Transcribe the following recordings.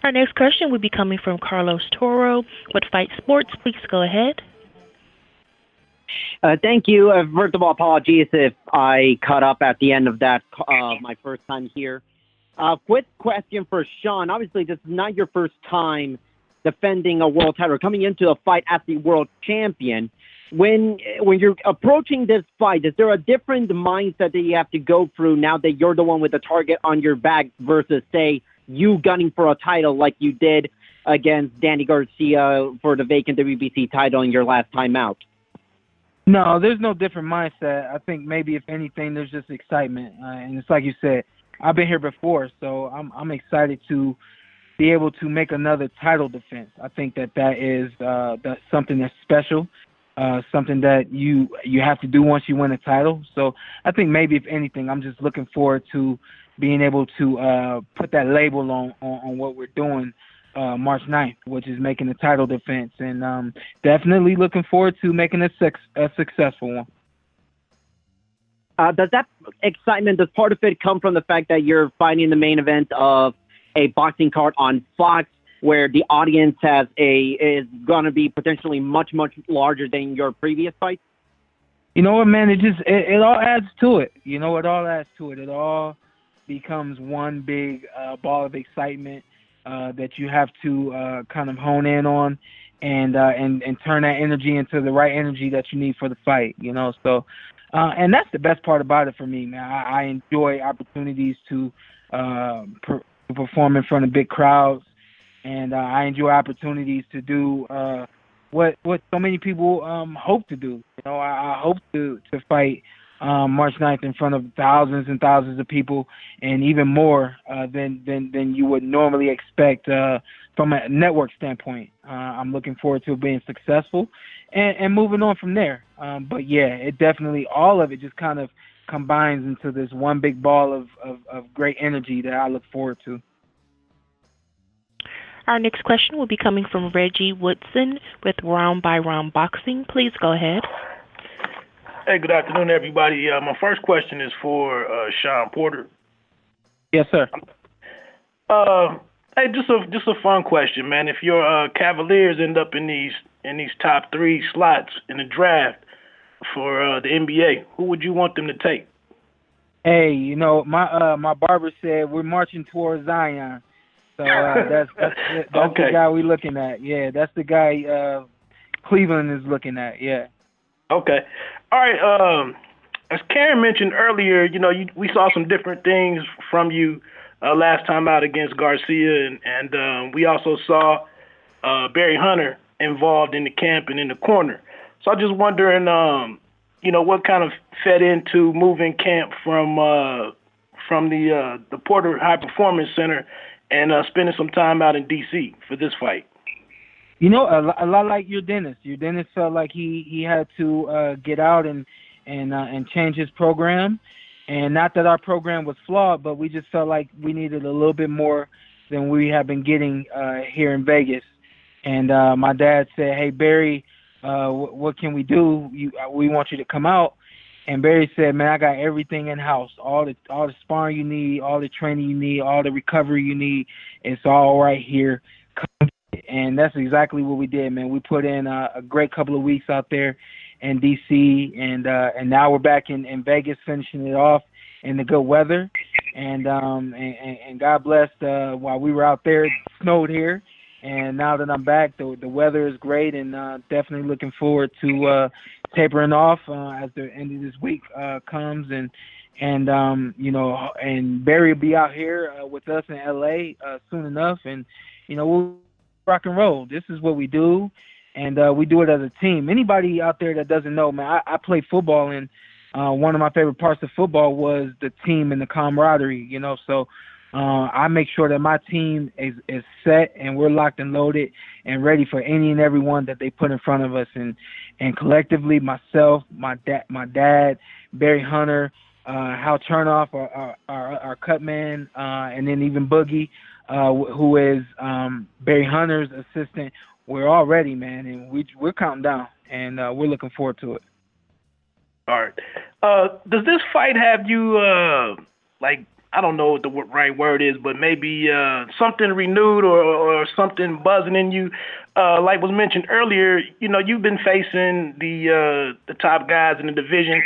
Our next question would be coming from Carlos Toro with Fight Sports. Please go ahead. Thank you. First of all, apologies if I cut up at the end of that, my first time here. Quick question for Shawn. Obviously, this is not your first time defending a world title, coming into a fight as the world champion. When you're approaching this fight, is there a different mindset that you have to go through now that you're the one with the target on your back versus, say, you gunning for a title like you did against Danny Garcia for the vacant WBC title in your last time out? No, there's no different mindset. I think maybe if anything, there's just excitement, and it's like you said, I've been here before, so I'm excited to be able to make another title defense. I think that is that's something that's special, something that you have to do once you win a title. So I think maybe if anything, I'm just looking forward to being able to put that label on what we're doing March 9th, which is making the title defense, and definitely looking forward to making a successful one. Does that excitement, does part of it come from the fact that you're fighting the main event of a boxing card on Fox, where the audience is going to be potentially much, much larger than your previous fights? You know what, man? It all adds to it. You know, it all adds to it. It all becomes one big ball of excitement that you have to kind of hone in on and turn that energy into the right energy that you need for the fight. You know, so and that's the best part about it for me, man. I enjoy opportunities to perform in front of big crowds, and I enjoy opportunities to do what so many people hope to do. You know, I hope to fight March 9th in front of thousands and thousands of people, and even more than you would normally expect from a network standpoint. I'm looking forward to being successful and moving on from there. But yeah, it definitely, all of it just kind of combines into this one big ball of great energy that I look forward to. Our next question will be coming from Reggie Woodson with Round by Round Boxing. Please go ahead. Hey, good afternoon, everybody. My first question is for Shawn Porter. Yes, sir. Hey, just a fun question, man. If your Cavaliers end up in these top 3 slots in the draft for the NBA, who would you want them to take? Hey, you know, my barber said we're marching towards Zion. So that's okay. The guy we're looking at. Yeah, that's the guy Cleveland is looking at. Yeah. Okay. All right. As Karen mentioned earlier, you know, we saw some different things from you last time out against Garcia, and we also saw Barry Hunter involved in the camp and in the corner. So I'm just wondering, you know, what kind of fed into moving camp from the Porter High Performance Center and spending some time out in D.C. for this fight. You know, a lot like Yordenis. Yordenis felt like he had to get out and change his program. And not that our program was flawed, but we just felt like we needed a little bit more than we have been getting here in Vegas. And my dad said, "Hey, Barry, what can we do? We want you to come out." And Barry said, "Man, I got everything in house. All the sparring you need, all the training you need, all the recovery you need. It's all right here." And that's exactly what we did, man. We put in a great couple of weeks out there in D.C. and now we're back in Vegas, finishing it off in the good weather. And God bless while we were out there, it snowed here. And now that I'm back, the weather is great, and definitely looking forward to tapering off as the end of this week comes. And you know, and Barry will be out here with us in L.A. Soon enough, and you know, we'll rock and roll. This is what we do, and we do it as a team. Anybody out there that doesn't know, man, I played football, and one of my favorite parts of football was the team and the camaraderie, you know. So I make sure that my team is set and we're locked and loaded and ready for any and every one that they put in front of us. And collectively, myself, my dad, Barry Hunter, Hal Chernoff, our cut man, and then even Boogie, who is Barry Hunter's assistant. We're all ready, man, and we're counting down, and we're looking forward to it. I don't know what the right word is, but maybe something renewed or something buzzing in you. Like was mentioned earlier, you've been facing the top guys in the division,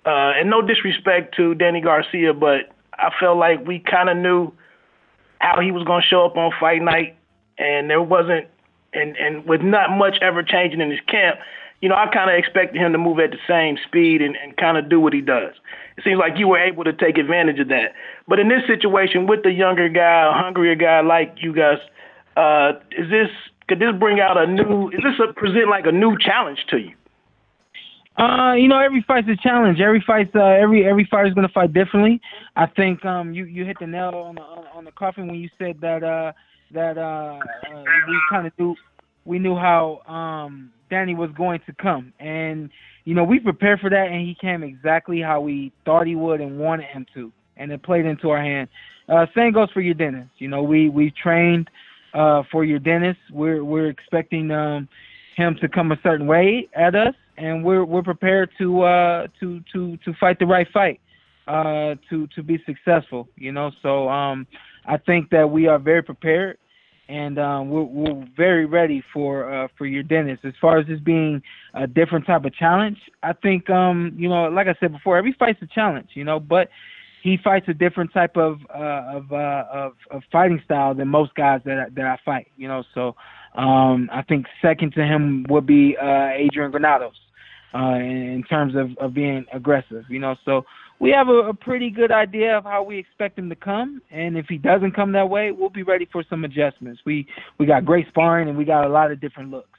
and no disrespect to Danny Garcia, but I felt like we kind of knew how he was going to show up on fight night, and there wasn't, and with not much ever changing in his camp, I kind of expected him to move at the same speed and kind of do what he does. It seems like you were able to take advantage of that. But in this situation with the younger guy, a hungrier guy like you guys, could this bring out present like a new challenge to you? Every fight's a challenge. Every every fighter's gonna fight differently. I think you hit the nail on the coffin when you said that we knew how Danny was going to come, and we prepared for that, and he came exactly how we thought he would and wanted him to, and it played into our hand. Same goes for Yordenis. We trained for Yordenis. We're expecting him to come a certain way at us, and we're prepared to fight the right fight to be successful. So I think that we are very prepared, and we're very ready for Yordenis. As far as this being a different type of challenge, I think like I said before, every fight's a challenge. But he fights a different type of fighting style than most guys that I fight. So I think second to him would be Adrian Granados in terms of being aggressive. So we have a pretty good idea of how we expect him to come, and if he doesn't come that way, we'll be ready for some adjustments. We got great sparring, and we got a lot of different looks.